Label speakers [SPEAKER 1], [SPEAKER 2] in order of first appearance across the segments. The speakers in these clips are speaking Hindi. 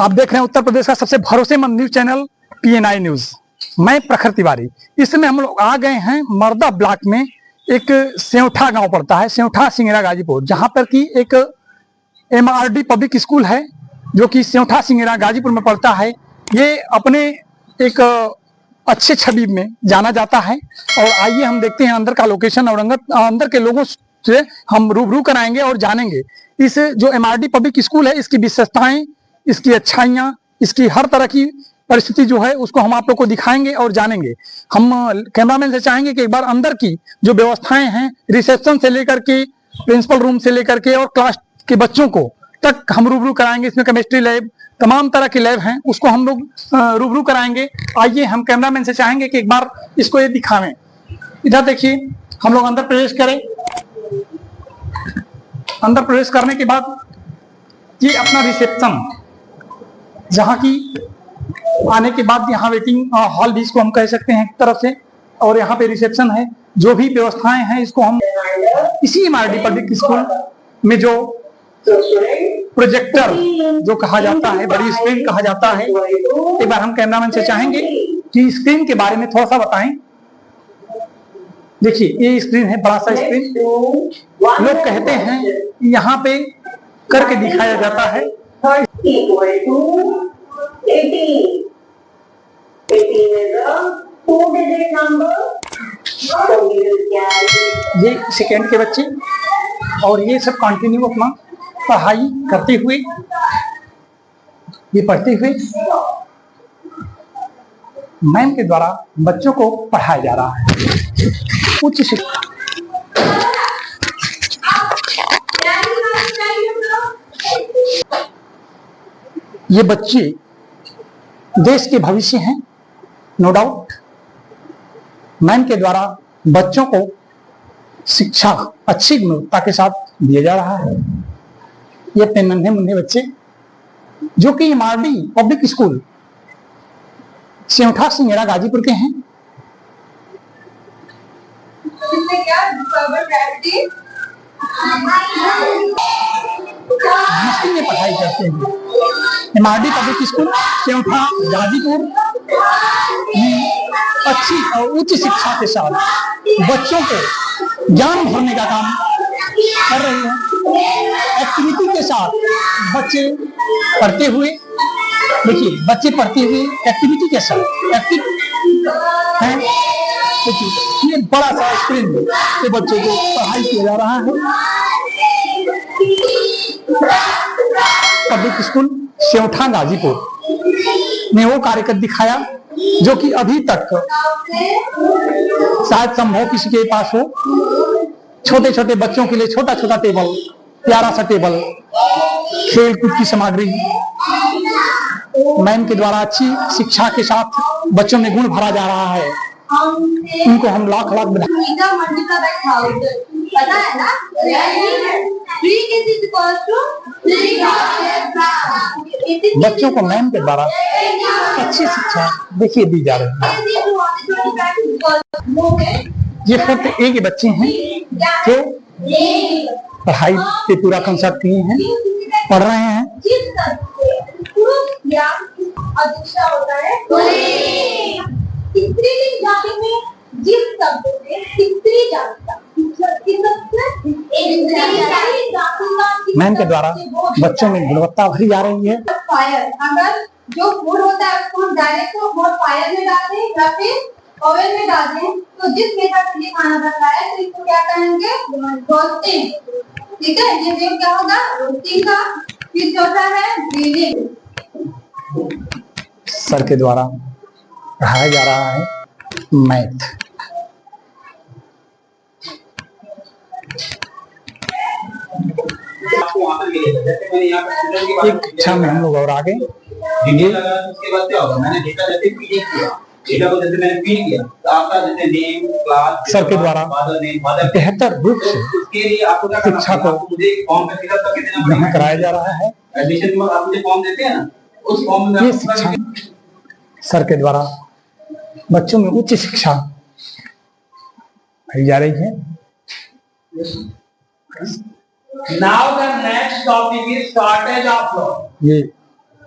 [SPEAKER 1] आप देख रहे हैं उत्तर प्रदेश का सबसे भरोसेमंद न्यूज चैनल PNI न्यूज। मैं प्रखर तिवारी। इस समय हम लोग आ गए हैं मर्दा ब्लॉक में। एक सेवठा गांव पड़ता है, सेवठा सिंगरा गाजीपुर, जहां पर की एक MRD पब्लिक स्कूल है जो कि सेवठा सिंगरा गाजीपुर में पड़ता है। ये अपने एक अच्छे छवि में जाना जाता है। और आइए हम देखते हैं अंदर का लोकेशन और अंदर के लोगों से हम रूबरू कराएंगे और जानेंगे इस जो MRD पब्लिक स्कूल है, इसकी विशेषताएं, इसकी अच्छाइयाँ, इसकी हर तरह की परिस्थिति जो है उसको हम आप लोग को दिखाएंगे और जानेंगे। हम कैमरामैन से चाहेंगे कि एक बार अंदर की जो व्यवस्थाएं हैं, रिसेप्शन से लेकर के प्रिंसिपल रूम से लेकर के और क्लास के बच्चों को तक हम रूबरू कराएंगे। इसमें केमिस्ट्री लैब, तमाम तरह के लैब हैं, उसको हम लोग रूबरू कराएंगे। आइए हम कैमरामैन से चाहेंगे कि एक बार इसको ये दिखावें। इधर देखिए, हम लोग अंदर प्रवेश करें। अंदर प्रवेश करने के बाद ये अपना रिसेप्शन, जहाँ की आने के बाद यहाँ वेटिंग हॉल भी इसको हम कह सकते हैं एक तरफ से, और यहाँ पे रिसेप्शन है। जो भी व्यवस्थाएं हैं इसको हम इसी MRD पब्लिक स्कूल में जो प्रोजेक्टर जो कहा जाता है, बड़ी स्क्रीन कहा जाता है, एक बार हम कैमरामैन से चाहेंगे कि स्क्रीन के बारे में थोड़ा सा बताएं। देखिए, ये स्क्रीन है, बड़ा सा स्क्रीन। लोग कहते हैं यहाँ पे करके दिखाया जाता है। ये सेकेंड के बच्चे और ये सब कंटिन्यू अपना पढ़ाई करते हुए, ये पढ़ते हुए मैम के द्वारा बच्चों को पढ़ाया जा रहा है। उच्च शिक्षा ये बच्चे देश के भविष्य हैं, नो डाउट। मैम के द्वारा बच्चों को शिक्षा अच्छी गुणवत्ता के साथ दिया जा रहा है। ये अपने नन्हे मुन्ने बच्चे जो कि MRD public school सेवठा Singra Ghazipur के हैं। मस्ती में पढ़ाई करते हैं। MRD पब्लिक स्कूल सेवठा गाजीपुर में अच्छी और उच्च शिक्षा के साथ बच्चों को ज्ञान भरने का काम कर रही है। एक्टिविटी के साथ बच्चे पढ़ते हुए, देखिए बच्चे पढ़ते हुए एक्टिविटी के साथ एक्टिव हैं। देखिए, ये बड़ा सा स्क्रीन में ये बच्चों को पढ़ाई किया जा रहा है। पब्लिक स्कूल सेवठा गाजीपुर ने वो कार्य कर दिखाया जो कि अभी तक शायद संभव किसी के पास हो। छोटे छोटे बच्चों के लिए छोटा छोटा टेबल, प्यारा सा टेबल, खेल कूद की सामग्री, मैम के द्वारा अच्छी शिक्षा के साथ बच्चों में गुण भरा जा रहा है। उनको हम लाख लाख
[SPEAKER 2] पता है ना,
[SPEAKER 1] बच्चों को मैम के द्वारा अच्छी शिक्षा देखिए दी जा रही है। ये 4th A के बच्चे हैं जो पढ़ाई पे पूरा कंसेप्ट किए हैं, पढ़ रहे हैं। मैम के द्वारा बच्चों में गुणवत्ता भरी जा रही है।
[SPEAKER 2] फायर, अगर जो फूड होता है उसको डायरेक्ट वो फायर में डालते हैं या फिर ओवन में डालते हैं, तो जिस मेथड से ये खाना बनता है तो इसको क्या कहेंगे, रोस्टिंग। ठीक है, ये वेव क्या होगा, रोस्टिंग का। फिर चौथा है ग्रिलिंग।
[SPEAKER 1] सर के द्वारा पढ़ाया जा रहा है मैथ। एक कक्षा में हम लोग और आगे
[SPEAKER 3] उसके बाद क्या होगा, मैंने डेटा जैसे फीड किया, डेटा को जैसे मैंने फीड किया तो आपका जैसे नेम, क्लास,
[SPEAKER 1] सर के द्वारा बेहतर रूप से
[SPEAKER 3] उसके लिए आपको क्या
[SPEAKER 1] शिक्षा को
[SPEAKER 3] मुझे फॉर्म का फिलअप करके देना
[SPEAKER 1] ग्रहण कराया जा रहा है।
[SPEAKER 3] एडमिशन में आप मुझे फॉर्म देते हैं ना, उस फॉर्म में
[SPEAKER 1] ये शिक्षा सर के द्वारा बच्चों में उच्च शिक्षा दी जा रही है।
[SPEAKER 3] Now the next topic is shortage of law.
[SPEAKER 1] ये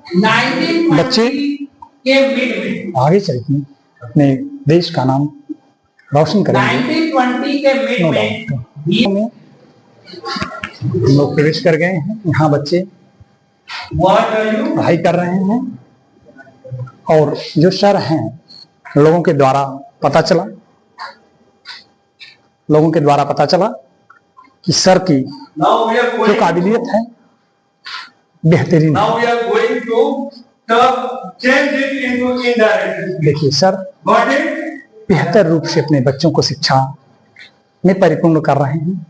[SPEAKER 1] बच्चे
[SPEAKER 3] 1920 के मिड में,
[SPEAKER 1] आगे चल के अपने देश का नाम रोशन करेंगे।
[SPEAKER 3] 1920 के मिड
[SPEAKER 1] नो
[SPEAKER 3] में
[SPEAKER 1] डाउट में हम लोग प्रवेश कर गए हैं। यहाँ बच्चे
[SPEAKER 3] व्हाट आर यू
[SPEAKER 1] पढ़ाई कर रहे हैं और जो सर हैं लोगों के द्वारा पता चला कि सर की
[SPEAKER 3] नाउ वी आर
[SPEAKER 1] जो
[SPEAKER 3] गोइंग
[SPEAKER 1] काबिलियत है बेहतरीन है।
[SPEAKER 3] Now we are going to change it into indirect.
[SPEAKER 1] देखिए सर
[SPEAKER 3] गॉट इट?
[SPEAKER 1] बेहतर रूप से अपने बच्चों को शिक्षा में परिपूर्ण कर रहे हैं।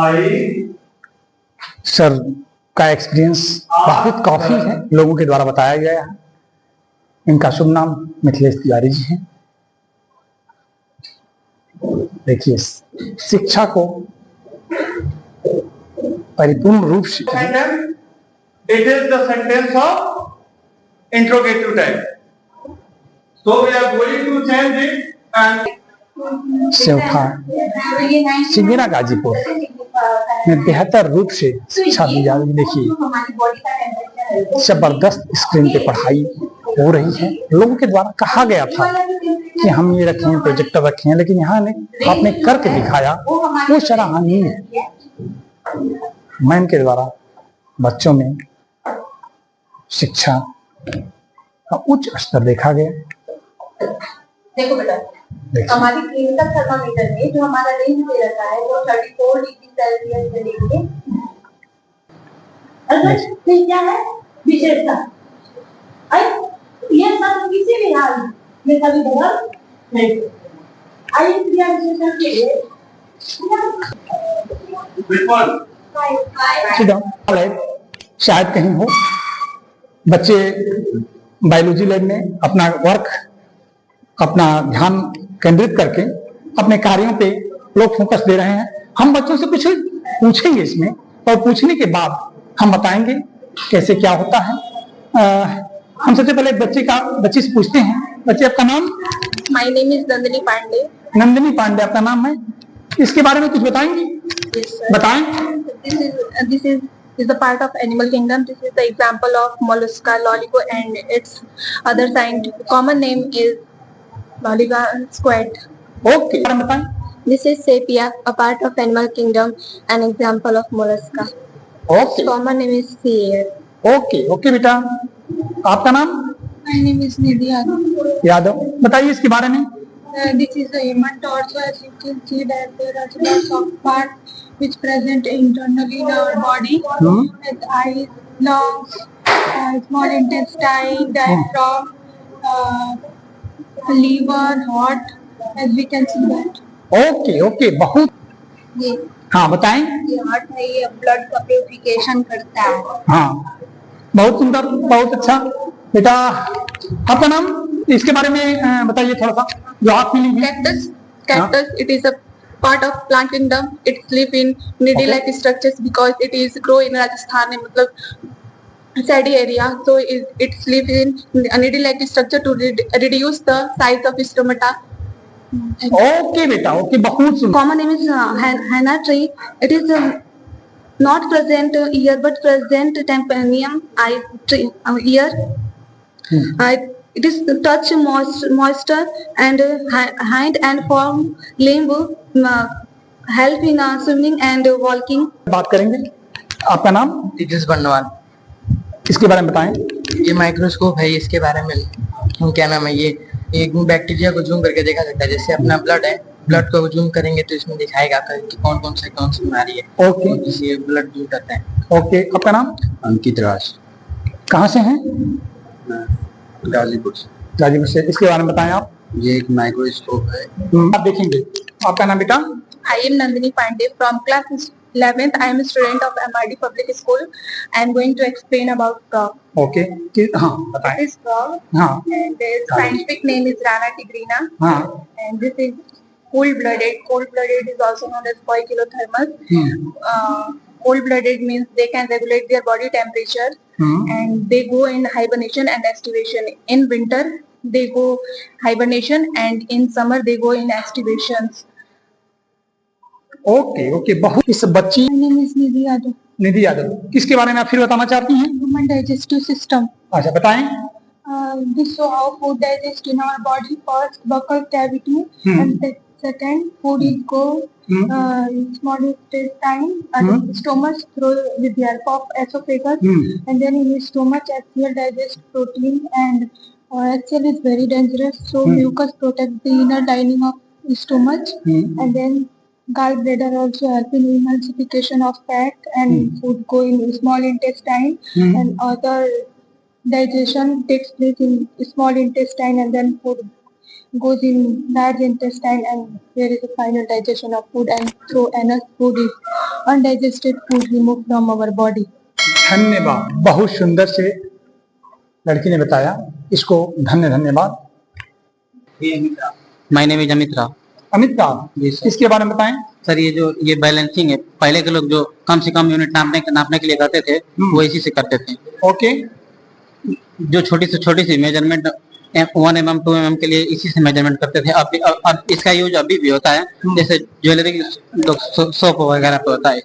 [SPEAKER 3] आई
[SPEAKER 1] सर का एक्सपीरियंस बहुत काफी है, लोगों के द्वारा बताया गया है। इनका शुभ नाम मिथिलेश तिवारी जी है। देखिए शिक्षा को परिपूर्ण रूप से
[SPEAKER 3] It is the sentence of interrogative type. So we are going to change it and
[SPEAKER 1] सेवठा सिंगेरा Ghazipur में बेहतर रूप से शिक्षा दी जा रही है। देखिए जबरदस्त स्क्रीन पे पढ़ाई हो रही है। लोगों के द्वारा कहा गया था कि हम ये रखें, प्रोजेक्टर रखें, लेकिन यहाँ ने आपने करके दिखाया, वो सराहनीय है। मैम के द्वारा बच्चों में शिक्षा का उच्च स्तर देखा गया।
[SPEAKER 2] देखो बेटा, हमारी क्लिनिकल थर्मामीटर में जो हमारा रेंज दे रखा है वो 34 डिग्री सेल्सियस से लेके फिर क्या है विशेषता। ये सब किसी भी हाल में ये कभी बदल नहीं। आइए क्रिया विशेषण के लिए
[SPEAKER 3] बिल्कुल
[SPEAKER 1] शायद कहीं हो बच्चे बायोलॉजी लैब में अपना वर्क, अपना ध्यान केंद्रित करके अपने कार्यों पे लोग फोकस दे रहे हैं। हम बच्चों से कुछ पूछेंगे इसमें, और पूछने के बाद हम बताएंगे कैसे क्या होता है। हम सबसे पहले बच्चे से पूछते हैं। बच्चे आपका नाम?
[SPEAKER 2] My name is Nandini Pande.
[SPEAKER 1] Nandini Pande आपका नाम है। इसके बारे में कुछ बताएंगी? बताएं।
[SPEAKER 2] This is the part of animal kingdom. This is the example of mollusca, loligo, and its other scientific common name is loliga squid.
[SPEAKER 1] Okay बताएं।
[SPEAKER 2] This is sepia, a part of animal kingdom, an example of mollusca.
[SPEAKER 1] Okay
[SPEAKER 2] Common name is sea air.
[SPEAKER 1] Okay okay बेटा, आपका नाम?
[SPEAKER 2] My name is Nidhi Yadav.
[SPEAKER 1] Yadav. बताइए इसके बारे में।
[SPEAKER 2] This is a human torso. As you can see that there are lots of parts which present internally in our body, with eyes, lungs, small intestine, diaphragm, liver, heart, as we can see that.
[SPEAKER 1] Okay okay बहुत
[SPEAKER 2] ये
[SPEAKER 1] हाँ बताएं।
[SPEAKER 2] हार्ट है, ये ब्लड का प्यूरिफिकेशन करता है।
[SPEAKER 1] हाँ बहुत सुंदर, बहुत अच्छा। बेटा आपका नाम? इसके बारे में बताइए थोड़ा सा जो आप फीलिंग है।
[SPEAKER 2] Cactus, it is a part of plant kingdom. It live in needle-like structures because it is grow in Rajasthan, मतलब sandy area. So it live in a needle-like structure to reduce the size of stomata.
[SPEAKER 1] Okay बेटा ओके बहुत सुंदर।
[SPEAKER 2] Common name is henna tree. It is not present ear but present tympanium eye tree ear. It is touch moisture and hind and form limb help in swimming and walking.
[SPEAKER 1] बात करेंगे। आपका नाम?
[SPEAKER 4] तेजस बर्नवाल।
[SPEAKER 1] इसके बारे में बताएं।
[SPEAKER 4] ये माइक्रोस्कोप है, इसके बारे में क्या नाम है, ये एक बैक्टीरिया को जूम करके देखा सकता है। जैसे अपना ब्लड है, ब्लड को जूम करेंगे तो इसमें दिखाएगा कि कौन सी बीमारी है।
[SPEAKER 1] ओके
[SPEAKER 4] जिससे ब्लड जूम करता है।
[SPEAKER 1] ओके आपका नाम?
[SPEAKER 4] अंकित राज।
[SPEAKER 1] कहाँ से हैं?
[SPEAKER 4] गाजीपुर से।
[SPEAKER 1] गाजीपुर से। इसके बारे में बताएं आप।
[SPEAKER 4] ये एक माइक्रोस्कोप है।
[SPEAKER 1] आप देखेंगे। आपका नाम बेटा?
[SPEAKER 2] I am Nandini Pandey from class 11th. I am a student of MRD Public School. I am going to explain about frog.
[SPEAKER 1] Okay हाँ बताएं।
[SPEAKER 2] This is frog.
[SPEAKER 1] हाँ
[SPEAKER 2] And their scientific name is Rana tigrina.
[SPEAKER 1] हाँ
[SPEAKER 2] And this is cold-blooded. Cold-blooded is also known as poikilothermal. Cold-blooded means they can regulate their body temperature and they go in hibernation and estivation. In winter, they go hibernation and in summer, they go in estivations.
[SPEAKER 1] Okay okay बहुत। इस बच्ची
[SPEAKER 2] My name is Nidhi Yadav.
[SPEAKER 1] निधि यादव, किसके बारे में आप फिर बताना चाहती हैं?
[SPEAKER 2] Human digestive system.
[SPEAKER 1] अच्छा बताएं।
[SPEAKER 2] This show how food digests in our body. First, buccal cavity, and second, food is go small intestine, stomach through with the help of esophagus, and then in his stomach, HCl digests protein, and HCl is very dangerous. So mucus protects the inner lining of the stomach, and then gallbladder also help in emulsification of fat, and food go in small intestine, and other digestion takes place in small intestine, and then food goes in large intestine, and there is a final digestion of food, and through anus food is undigested food removed from our body.
[SPEAKER 1] धन्यवाद, बहुत सुंदर से लड़की ने बताया, इसको धन्यवाद।
[SPEAKER 5] My name is Amit Rao.
[SPEAKER 1] Amit Rao, इसके बारे में बताएं।
[SPEAKER 5] सर ये बैलेंसिंग है, पहले के लोग जो कम से कम यूनिट नापने के लिए करते थे वो इसी से करते थे।
[SPEAKER 1] ओके।
[SPEAKER 5] जो छोटी से मेजरमेंट 1 mm 2 mm के लिए इसी से मेजरमेंट करते थे। अब इसका यूज अभी भी होता है, जैसे ज्वेलरी सोप वगैरह पे होता है।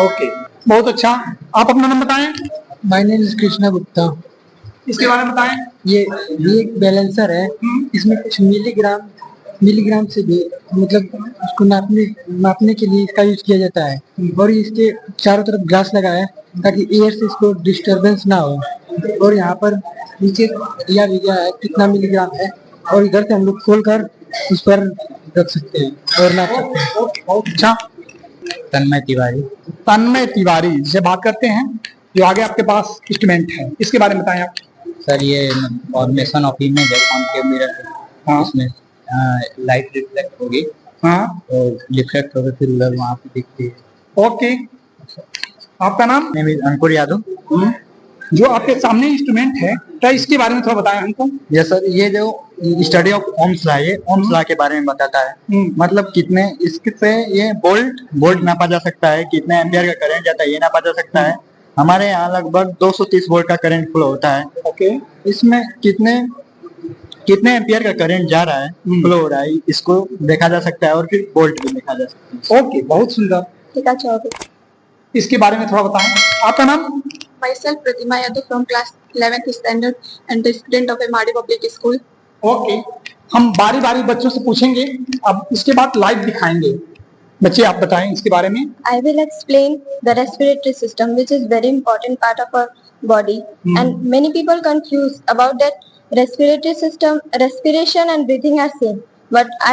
[SPEAKER 1] ओके, बहुत अच्छा। आप अपना नाम बताएं।
[SPEAKER 4] My name is Krishna Gupta.
[SPEAKER 1] इसके बारे में बताएं।
[SPEAKER 4] ये एक बैलेंसर है, इसमें कुछ मिलीग्राम से भी मतलब उसको नापने के लिए इसका यूज किया जाता है, और इसके चारों तरफ ग्लास लगा है ताकि एयर से इसको डिस्टरबेंस ना हो, और यहाँ पर नीचे दिया भी गया है कितना मिलीग्राम है, और इधर से हम लोग खोल कर उस पर रख सकते हैं और नाप सकते हैं।
[SPEAKER 1] बहुत अच्छा। तन्मय तिवारी से बात करते हैं, जो आगे आपके पास इंस्ट्रूमेंट है, इसके बारे में बताएं आप।
[SPEAKER 5] सर ये फॉर्मेशन ऑफ इमेज है कॉनकेव मिरर, इसमें लाइट रिफ्लेक्ट होगी, और रिफ्लेक्ट होकर फिर वहाँ पे दिखती है।
[SPEAKER 1] ओके, आपका नाम?
[SPEAKER 5] नेम इज अंकुर यादव।
[SPEAKER 1] जो आपके सामने इंस्ट्रूमेंट है, क्या इसके बारे में थोड़ा बताएं हमको।
[SPEAKER 5] यस सर, ये जो स्टडी ऑफ ओम्स लॉ, ये ओम्स लॉ के बारे में बताता है। मतलब कितने इससे ये वोल्ट नापा जा सकता है, कितने एम्पियर का करंट जाता है ये नापा जा सकता है। हमारे यहाँ लगभग 230 वोल्ट का करंट फ्लो होता है।
[SPEAKER 1] ओके,
[SPEAKER 5] इसमें कितने एम्पियर का करंट जा रहा है, फ्लो हो रहा है, इसको देखा जा सकता है, और फिर वोल्ट भी देखा जा सकता है।
[SPEAKER 1] ओके, बहुत सुंदर।
[SPEAKER 2] ठीक है,
[SPEAKER 1] इसके बारे में थोड़ा बताएं। आपका नाम?
[SPEAKER 2] Myself Pratima Yadav from class 11th standard and the student of MRD Public School.
[SPEAKER 1] Okay, हम बारी बच्चों से पूछेंगे, अब इसके बाद लाइव दिखाएंगे। बच्चे आप बताएं इसके बारे में।
[SPEAKER 6] I will explain the respiratory system, which is very important part of our body, and many people confuse about that respiratory system. Respiration and breathing are same, but I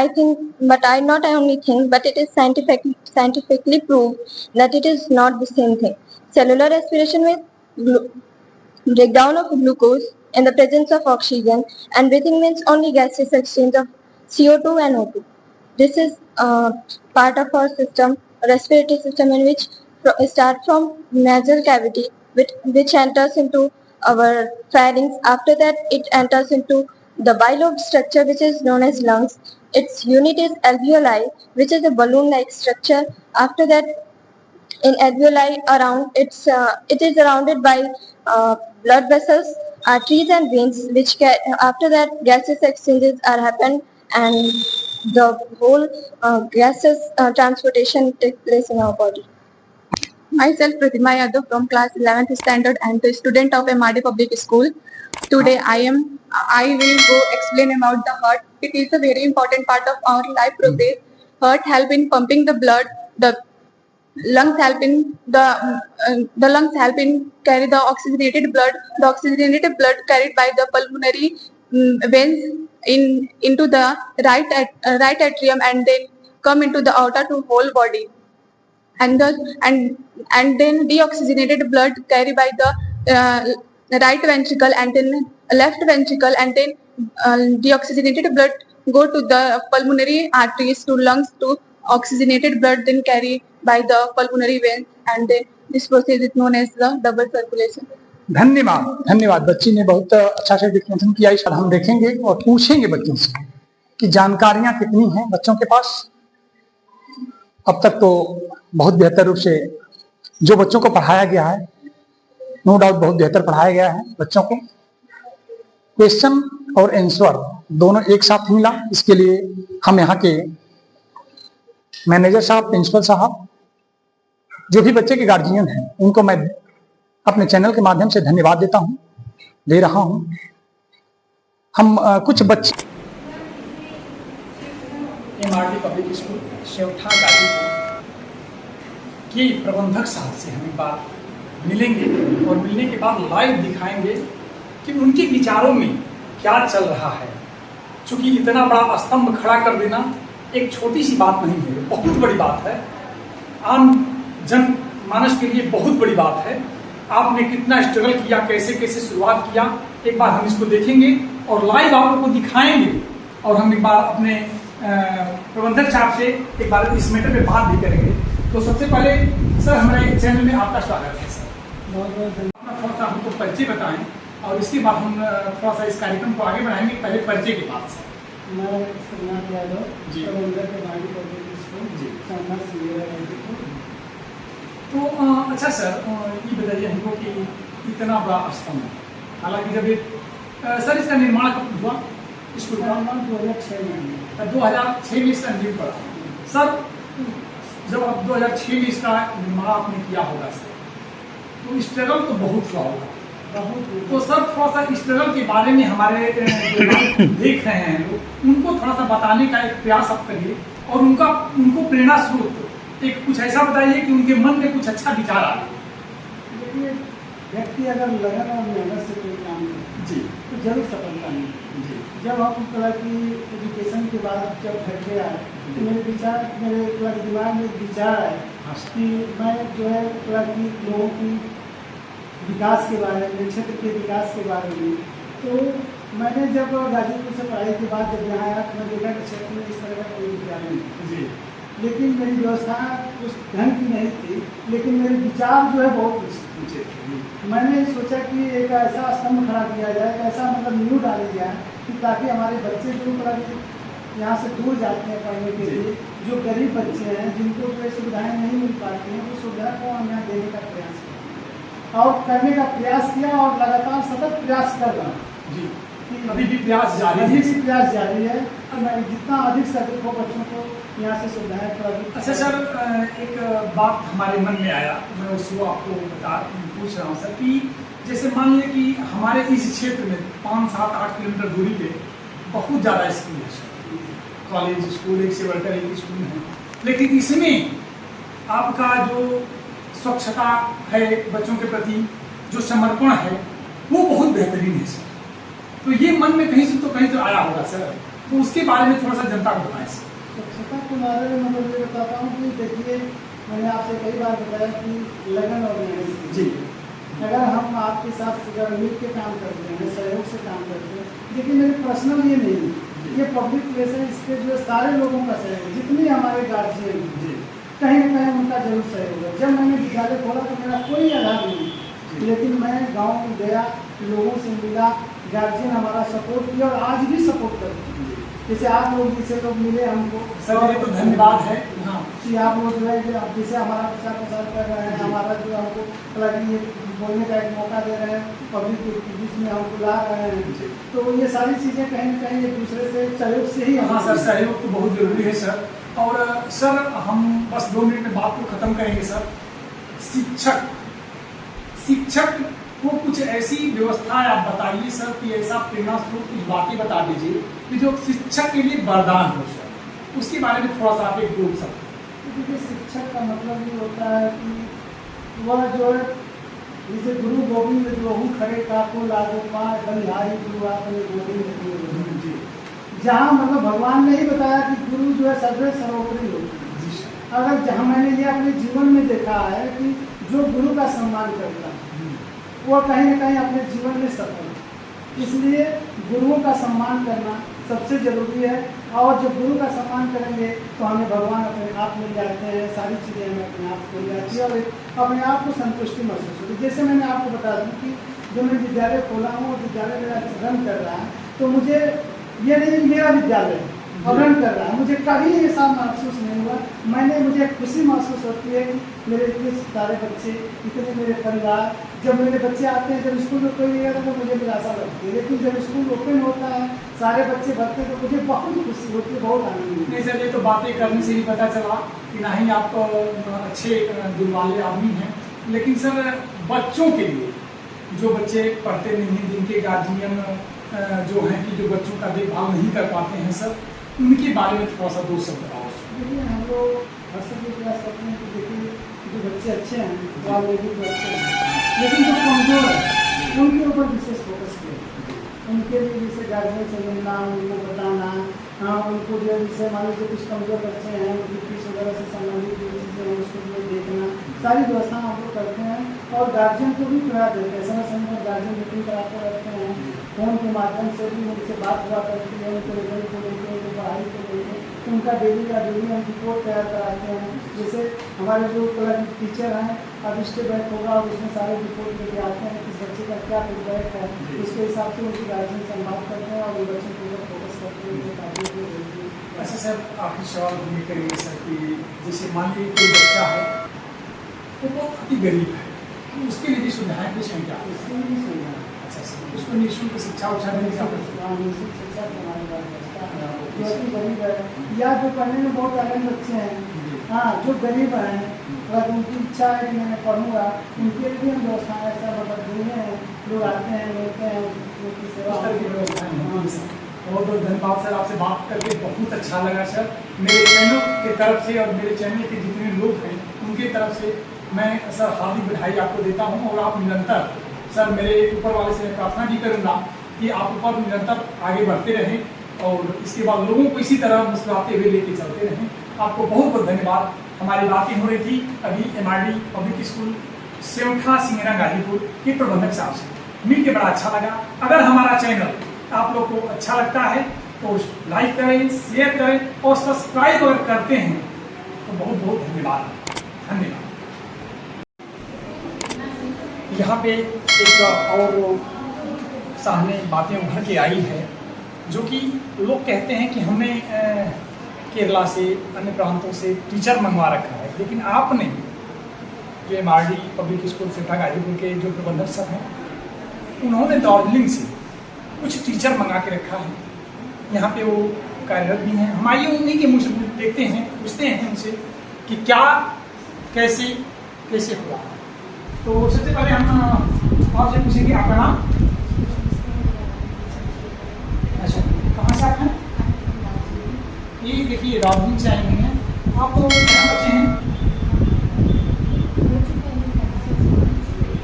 [SPEAKER 6] not only think, but it is scientifically proved that it is not the same thing. Cellular respiration means breakdown of glucose in the presence of oxygen, and breathing means only gaseous exchange of CO2 and O2. This is part of our system, respiratory system, in which start from nasal cavity, which enters into our pharynx. After that, it enters into the bilobed structure, which is known as lungs. Its unit is alveoli, which is a balloon-like structure. After that, in alveoli around it is surrounded by blood vessels, arteries and veins, which after that gaseous exchanges are happened, and the whole gaseous transportation takes place in our body.
[SPEAKER 2] Myself Pratima Yadav from class 11th standard and the student of MRD Public School. Today I will go explain about the heart. It is a very important part of our life process. Heart help in pumping the blood. The lungs help in carry the oxygenated blood. The oxygenated blood carried by the pulmonary veins into the right atrium, and then come into the outer to whole body. And then deoxygenated blood carried by the right ventricle, and then left ventricle, and then deoxygenated blood go to the pulmonary arteries to lungs to oxygenated blood then carried by the pulmonary veins, and then this process is known as the double circulation.
[SPEAKER 1] धन्यवाद। बच्ची ने बहुत अच्छा से डिफिनेशन किया। इस पर हम देखेंगे और पूछेंगे बच्चों से कि जानकारियां कितनी हैं बच्चों के पास। अब तक तो बहुत बेहतर रूप से जो बच्चों को पढ़ाया गया है, नो डाउट बहुत बेहतर पढ़ाया गया है बच्चों को। क्वेश्चन और आंसर दोनों एक साथ मिला, इसके लिए हम यहाँ के मैनेजर साहब, प्रिंसिपल साहब जो भी बच्चे के गार्जियन हैं उनको मैं अपने चैनल के माध्यम से धन्यवाद देता हूं, दे रहा हूं। हम कुछ बच्चे MRD पब्लिक स्कूल सेवठा गाजीपुर के प्रबंधक साहब से हम एक बार मिलेंगे और मिलने के बाद लाइव दिखाएंगे कि उनके विचारों में क्या चल रहा है। क्योंकि इतना बड़ा स्तंभ खड़ा कर देना एक छोटी सी बात नहीं है, बहुत बड़ी बात है, आम जन मानस के लिए बहुत बड़ी बात है। आपने कितना स्ट्रगल किया, कैसे कैसे शुरुआत किया, एक बार हम इसको देखेंगे और लाइव आप लोगों को दिखाएंगे। और हम एक बार अपने प्रबंधक साहब से एक बार इस मैटर पे बात भी करेंगे। तो सबसे पहले सर हमारे चैनल में आपका स्वागत है सर।
[SPEAKER 4] बहुत बहुत धन्यवाद।
[SPEAKER 1] अपना थोड़ा सा हमको परिचय बताएं और इसके बाद हम थोड़ा सा इस कार्यक्रम को आगे बढ़ाएंगे, पहले परिचय के बाद सर।
[SPEAKER 4] मैं सोमनाथ यादव,
[SPEAKER 1] जी।
[SPEAKER 4] प्रबंधक MRD पब्लिक स्कूल,
[SPEAKER 1] जी।
[SPEAKER 4] सोमनाथ सिंगेरा गाजीपुर।
[SPEAKER 1] तो अच्छा सर, ये बताइए हमको कि इतना बड़ा स्तंभ है, हालांकि जब ये सर इसका निर्माण कब हुआ स्कूल का?
[SPEAKER 4] 2006 में।
[SPEAKER 1] 2006 में इसका निर्माण पड़ा सर। जब आप 2006 में इसका निर्माण आपने किया होगा सर, तो स्ट्रगल तो बहुत हुआ होगा। तो सर थोड़ा सा स्ट्रगल के बारे में हमारे देख रहे हैं लोग, उनको थोड़ा सा बताने का एक प्रयास आप करिए और उनको प्रेरणा स्रोत एक कुछ ऐसा बताइए कि उनके मन में कुछ अच्छा विचार आ।
[SPEAKER 4] देखिए, व्यक्ति अगर लगन और मेहनत से कोई काम करे
[SPEAKER 1] जी
[SPEAKER 4] तो जरूर सफलता मिलेगी।
[SPEAKER 1] जी
[SPEAKER 4] जब हम कला की एजुकेशन के बाद जब घर पे आए तो मेरे कला के दिमाग में एक विचार आया कि मैं जो है कला की लोगों की विकास के बारे में, क्षेत्र के विकास के बारे में, तो मैंने जब गाजीपुर से पढ़ाई के बाद जब यहाँ आया तो मैं देखा कि क्षेत्र में इस तरह का कोई विद्यालय नहीं।
[SPEAKER 1] जी
[SPEAKER 4] लेकिन मेरी व्यवस्था उस ढंग की नहीं थी, लेकिन मेरे विचार जो है बहुत कुछ
[SPEAKER 1] जी
[SPEAKER 4] मैंने सोचा कि एक ऐसा स्तंभ खड़ा किया जाए, एक ऐसा मतलब न्यू डाली जाए कि ताकि हमारे बच्चे जो यहाँ से दूर जाते हैं पढ़ने के लिए, जो गरीब बच्चे हैं जिनको कोई सुविधाएं नहीं मिल पाती हैं, उस सुविधा को हम यहाँ देने का प्रयास किया और करने का प्रयास किया और लगातार सतत प्रयास कर रहा हूँ
[SPEAKER 1] जी
[SPEAKER 4] कि
[SPEAKER 1] अभी भी प्रयास जारी
[SPEAKER 4] अभी
[SPEAKER 1] है।
[SPEAKER 4] भी प्रयास जारी है कि मैं जितना अधिक से अधिक हो बच्चों को यहाँ से सुविधाएं प्राप्त।
[SPEAKER 1] अच्छा सर, एक बात हमारे मन में आया, मैं उसको आपको पूछ रहा हूँ सर कि जैसे मान लीजिए कि हमारे इस क्षेत्र में 5, 7, 8 किलोमीटर दूरी पे बहुत ज़्यादा स्कूल है सर, कॉलेज स्कूल एक से बढ़कर एक स्कूल है, लेकिन इसमें आपका जो स्वच्छता है बच्चों के प्रति, जो समर्पण है, वो बहुत बेहतरीन है सर। तो ये मन में कहीं से आया होगा सर, तो उसके बारे में थोड़ा सा जनता को बताएं सर।
[SPEAKER 4] स्वच्छता के बारे में मतलब ये बताता हूँ कि देखिए, मैंने आपसे कई बार बताया कि लगन और मेहनत
[SPEAKER 1] जी
[SPEAKER 4] अगर हम आपके साथ अगर मिल के काम करते हैं, सहयोग से काम करते हैं, देखिए मेरे पर्सनल ये नहीं है, ये पब्लिक प्लेस है, इस पर जो सारे लोगों का सहयोग है, जितने हमारे गार्जियन
[SPEAKER 1] जी
[SPEAKER 4] कहीं न कहीं उनका जरूर सहयोग है। जब मैंने विद्यालय खोला तो मेरा कोई आधार नहीं, लेकिन मैं गाँव में गया, लोगों से मिला, गार्जियन हमारा सपोर्ट किया और आज भी सपोर्ट करते हैं। जैसे आप लोग जिसे लोग मिले हमको
[SPEAKER 1] सर, ये तो धन्यवाद है। हाँ
[SPEAKER 4] कि आप लोग जो है कि आप जैसे हमारा प्रचार प्रसार कर रहे हैं, हमारा जो हमको हालांकि ये बोलने का एक मौका दे रहे हैं, पब्लिक के बीच में हमको ला रहे हैं, तो ये सारी चीज़ें कहीं न कहीं एक दूसरे से सहयोग से ही।
[SPEAKER 1] हाँ सर, सहयोग तो बहुत जरूरी है सर। और सर हम बस 2 मिनट में बात को खत्म करेंगे सर। शिक्षक को कुछ ऐसी व्यवस्थाएं आप बताइए सर कि ऐसा प्रेरणा स्रोत कुछ बातें बता दीजिए कि जो शिक्षक के लिए वरदान हो सर, उसके बारे में थोड़ा सा आप एक बोल सकते।
[SPEAKER 4] देखिए, शिक्षक का मतलब ये होता है कि वह जो है जैसे गुरु गोविंद द्रोहु खड़े काको लागो पाए बलिहारी गुरु आपने गोविंद जी, जहाँ मतलब भगवान ने ही बताया कि गुरु जो है सर्वे सर्वोपरि होती है। अगर जहाँ मैंने ये अपने जीवन में देखा है कि जो गुरु का सम्मान करता है वो कहीं न कहीं अपने जीवन में सफल है। इसलिए गुरुओं का सम्मान करना सबसे जरूरी है, और जब गुरु का सम्मान करेंगे तो हमें भगवान अपने आप मिल जाते हैं, सारी चीज़ें हमें अपने आप मिल जाती है और अपने आप को संतुष्टि महसूस होती है। जैसे मैंने आपको बता दूं कि जो मैं विद्यालय खोला हूँ और विद्यालय मेरा रन कर रहा है, तो मुझे ये नहीं मेरा विद्यालय है,
[SPEAKER 7] वर्णन कर रहा है। मुझे कभी ऐसा महसूस नहीं हुआ। मुझे खुशी महसूस होती है कि मेरे इतने सारे बच्चे, इतने मेरे परिवार, जब मेरे बच्चे आते हैं, जब स्कूल में कोई नहीं आता तो मुझे निराशा लगती है, लेकिन जब स्कूल ओपन होता है, सारे बच्चे भरते हैं, तो मुझे बहुत खुशी होती है, बहुत आनंद होता है।
[SPEAKER 1] नहीं सर, ये तो बातें करने से ही पता चला कि ना ही आप अच्छे दिल वाले आदमी हैं, लेकिन सर बच्चों के लिए, जो बच्चे पढ़ते नहीं हैं, जिनके गार्जियन जो हैं कि जो बच्चों का देखभाल नहीं कर पाते हैं सर, उनके बारे में थोड़ा सा 2 शब्द बताओ।
[SPEAKER 7] देखिए, हम लोग हर समय प्रयास करते हैं कि देखिए जो बच्चे अच्छे हैं वो ऑलरेडी तो अच्छे हैं, लेकिन जो कमज़ोर है उनके ऊपर विशेष फोकस किया। उनके लिए जैसे गार्जियन से मिलना, उनको बताना, उनको जो जैसे मान लीजिए कुछ कमज़ोर बच्चे हैं, उनकी फीस वगैरह से संबंधित जो चीज़ें हैं उसको भी देखना, सारी व्यवस्था हम लोग करते हैं। और गार्जियन को भी प्रयास देते हैं, समय समय पर गार्जियन मीटिंग कराते रहते हैं, फ़ोन के माध्यम से भी उनसे बात हुआ करती है, उनके रिजल्ट को लेकर, उनकी पढ़ाई को लेकर, उनका डेली का डेली हम रिपोर्ट तैयार कराते हैं। जैसे हमारे जो टीचर हैं, अब स्टेट होगा और उसमें सारे रिपोर्ट लेके आते हैं, किस बच्चे का क्या फीडबैक है, उसके हिसाब से उनकी गार्जियन से बात करते हैं और वो बच्चों के ऊपर फोकस करते हैं।
[SPEAKER 1] अच्छा सर, आखिरी सवाल ये करिए सर कि जैसे मान लीजिए कोई बच्चा है वो बहुत ही गरीब है, तो उसके लिए भी सुविधाएँ कुछ हैं क्या?
[SPEAKER 7] इसमें भी सुविधा है।
[SPEAKER 1] अच्छा सर, उसको निःशुल्क शिक्षा उच्छा देने का
[SPEAKER 7] निःशुल्क शिक्षा की हमारी व्यवस्था है। जो कि गरीब है या जो पढ़ने में बहुत टैलेंट बच्चे हैं, हाँ, जो गरीब हैं, अगर उनकी इच्छा है कि मैं पढ़ूंगा, उनके लिए भी हम व्यवस्थाएँ ऐसा मतलब दिए हैं, लोग आते हैं, मिलते हैं, उनकी सेवा
[SPEAKER 1] उस तरह की व्यवस्थाएँ होंगी सर। बहुत बहुत धन्यवाद सर, आपसे बात करके बहुत अच्छा लगा सर। मेरे चैनल की तरफ से और मेरे चैनल के जितने लोग हैं उनके तरफ से मैं सर हार्दिक बधाई आपको देता हूं। और आप निरंतर सर, मेरे ऊपर वाले से प्रार्थना भी करूंगा कि आप ऊपर निरंतर आगे बढ़ते रहें और इसके बाद लोगों को इसी तरह मुस्कुराते हुए लेके चलते रहें। आपको बहुत बहुत धन्यवाद। हमारी बातें हो रही थी अभी MRD public school सेवठा Singra Ghazipur के प्रबंधक साहब से, मिल के बड़ा अच्छा लगा। अगर हमारा चैनल आप लोग को अच्छा लगता है तो लाइक करें, शेयर करें और सब्सक्राइब अगर करते हैं तो बहुत बहुत धन्यवाद। यहाँ पे एक और सामने बातें उभर के आई है, जो कि लोग कहते हैं कि हमने केरला से, अन्य प्रांतों से टीचर मंगवा रखा है, लेकिन आपने जो MRD पब्लिक स्कूल सेवठा गाजीपुर के जो प्रबंधक सर हैं, उन्होंने दार्जिलिंग से कुछ टीचर मंगा के रखा है। यहाँ पे वो कार्यरत भी हैं। हम आइए उन्हीं के मुँह से देखते हैं, पूछते हैं उनसे कि क्या कैसे हुआ। तो सबसे पहले हम आपसे पूछेंगे आपका नाम। अच्छा, कहाँ से आप हैं? ये देखिए दार्जिलिंग से आई हुई हैं। आप कहाँ बच्चे हैं?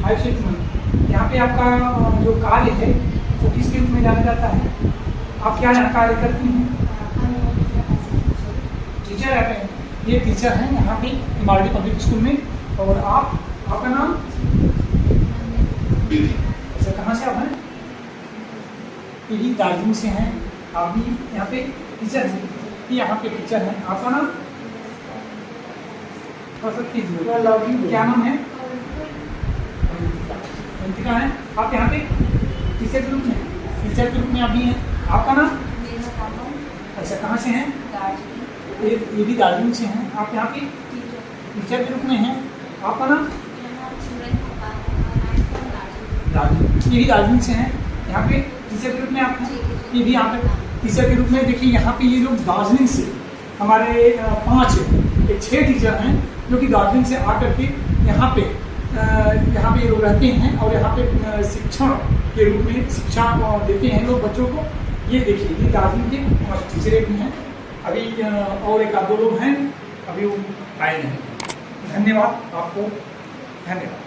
[SPEAKER 1] 5-6 मंथ। यहाँ पे आपका जो कार्य है वो किस रूप में जाना जाता है? आप क्या यहाँ कार्य करती हैं? टीचर रहते हैं। ये टीचर हैं यहाँ पे MRD पब्लिक स्कूल में। और आपका नाम? अच्छा, कहाँ से आप हैं? यही दार्जिलिंग से हैं। आप भी यहाँ पे टीचर हैं? यहाँ पे टीचर हैं। आपका नाम? क्या नाम है? अंतिका है। आप यहाँ पे टीचर के रूप में आप भी हैं। आपका नाम? अच्छा, कहाँ से हैं? ये भी दार्जिलिंग से हैं। आप यहाँ पे टीचर के रूप में हैं। आपका नाम? ये भी दार्जिलिंग से हैं। यहाँ पे टीचर के रूप में आप हैं। ये भी यहाँ पे टीचर के रूप में। देखिए यहाँ पे ये लोग दार्जिलिंग से हमारे 6 टीचर हैं जो कि दार्जिलिंग से आकर के यहाँ पे ये लोग रहते हैं और यहाँ पे शिक्षण के रूप में शिक्षा देते हैं लोग बच्चों को। ये देखिए, ये दार्जिलिंग के टीचरें भी हैं। अभी और 1-2 लोग हैं, अभी वो आए नहीं। धन्यवाद आपको, धन्यवाद।